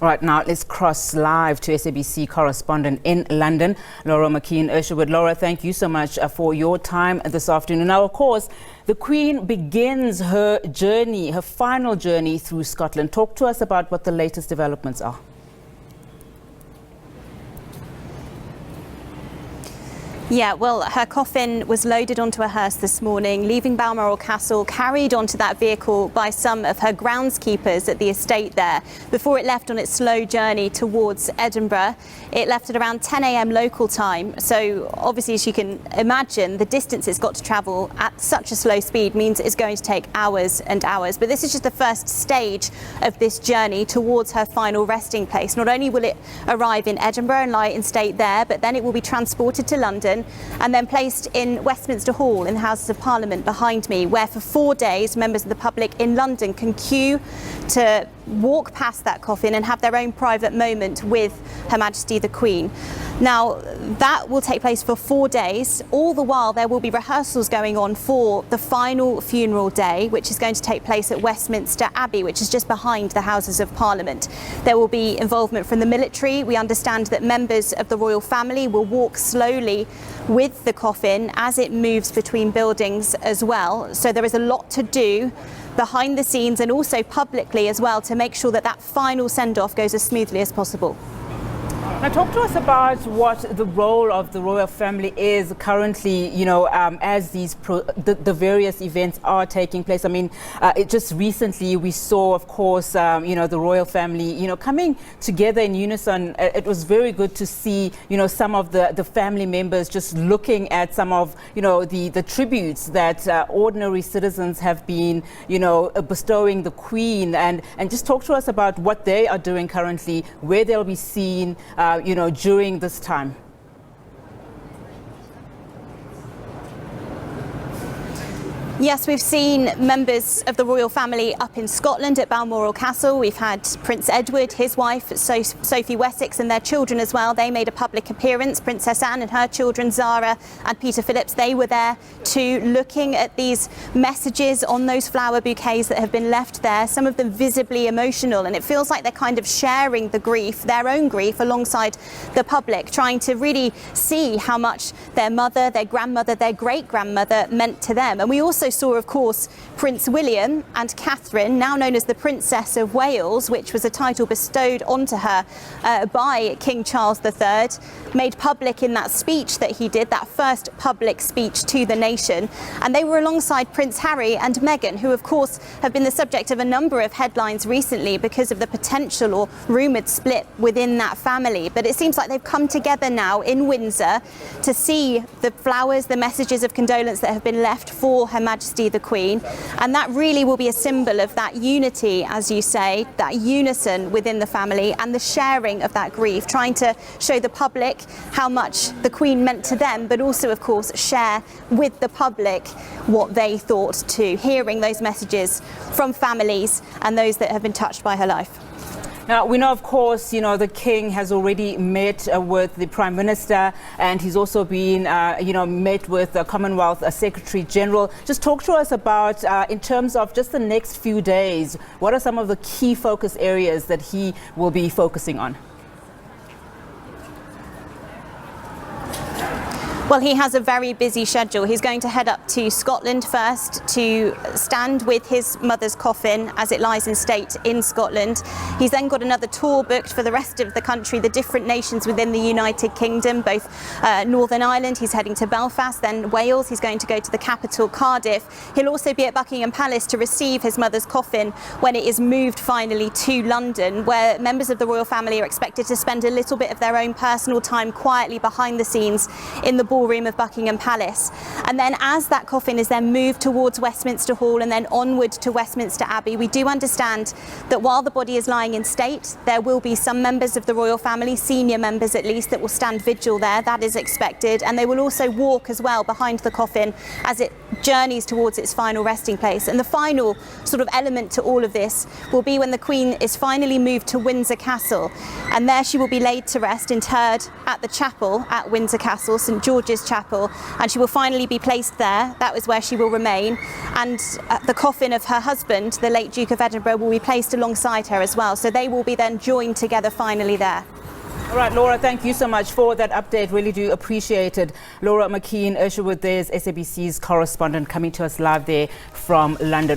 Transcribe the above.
All right, now let's cross live to SABC correspondent in London, Laura Makin-Isherwood. Laura, thank you so much for your time this afternoon. Now, of course, the Queen begins her journey, her final journey through Scotland. Talk to us about what the latest developments are. Yeah, well, her coffin was loaded onto a hearse this morning, leaving Balmoral Castle, carried onto that vehicle by some of her groundskeepers at the estate there, before it left on its slow journey towards Edinburgh. It left at around 10 a.m. local time, so obviously, as you can imagine, the distance it's got to travel at such a slow speed means it's going to take hours and hours. But this is just the first stage of this journey towards her final resting place. Not only will it arrive in Edinburgh and lie in state there, but then it will be transported to London and then placed in Westminster Hall in the Houses of Parliament behind me, where for 4 days members of the public in London can queue to walk past that coffin and have their own private moment with Her Majesty the Queen. Now, that will take place for 4 days. All the while, there will be rehearsals going on for the final funeral day, which is going to take place at Westminster Abbey, which is just behind the Houses of Parliament. There will be involvement from the military. We understand that members of the royal family will walk slowly with the coffin as it moves between buildings as well. So there is a lot to do behind the scenes and also publicly as well to make sure that that final send-off goes as smoothly as possible. Now, talk to us about what the role of the royal family is currently, as the various events are taking place. I mean, just recently we saw, of course, the royal family, coming together in unison. It was very good to see, some of the family members just looking at some of, the tributes that ordinary citizens have been, bestowing the Queen, and just talk to us about what they are doing currently, where they'll be seen, during this time. Yes, we've seen members of the royal family up in Scotland at Balmoral Castle. We've had Prince Edward, his wife, Sophie Wessex, and their children as well. They made a public appearance. Princess Anne and her children, Zara and Peter Phillips, they were there too, looking at these messages on those flower bouquets that have been left there, some of them visibly emotional. And it feels like they're kind of sharing the grief, their own grief, alongside the public, trying to really see how much their mother, their grandmother, their great-grandmother meant to them. And we also saw, of course, Prince William and Catherine, now known as the Princess of Wales, which was a title bestowed onto her by King Charles III, made public in that speech that he did, that first public speech to the nation. And they were alongside Prince Harry and Meghan, who, of course, have been the subject of a number of headlines recently because of the potential or rumoured split within that family. But it seems like they've come together now in Windsor to see the flowers, the messages of condolence that have been left for Her Majesty the Queen, and that really will be a symbol of that unity, as you say, that unison within the family and the sharing of that grief, trying to show the public how much the Queen meant to them, but also, of course, share with the public what they thought too, hearing those messages from families and those that have been touched by her life. Now, we know, of course, the King has already met with the Prime Minister, and he's also been, met with the Commonwealth Secretary General. Just talk to us about, in terms of just the next few days, what are some of the key focus areas that he will be focusing on? Well, he has a very busy schedule. He's going to head up to Scotland first to stand with his mother's coffin as it lies in state in Scotland. He's then got another tour booked for the rest of the country, the different nations within the United Kingdom, both Northern Ireland. He's heading to Belfast, then Wales. He's going to go to the capital, Cardiff. He'll also be at Buckingham Palace to receive his mother's coffin when it is moved finally to London, where members of the royal family are expected to spend a little bit of their own personal time quietly behind the scenes in the ballroom of Buckingham Palace. And then as that coffin is then moved towards Westminster Hall and then onward to Westminster Abbey, we do understand that while the body is lying in state, there will be some members of the royal family, senior members at least, that will stand vigil there. That is expected. And they will also walk as well behind the coffin as it journeys towards its final resting place. And the final sort of element to all of this will be when the Queen is finally moved to Windsor Castle, and there she will be laid to rest, interred at the chapel at Windsor Castle, St George's Chapel, and she will finally be placed there. That is where she will remain, and the coffin of her husband, the late Duke of Edinburgh, will be placed alongside her as well, so they will be then joined together finally there. All right, Laura, thank you so much for that update. Really do appreciate it. Laura Makin-Isherwood, there's SABC's correspondent, coming to us live there from London.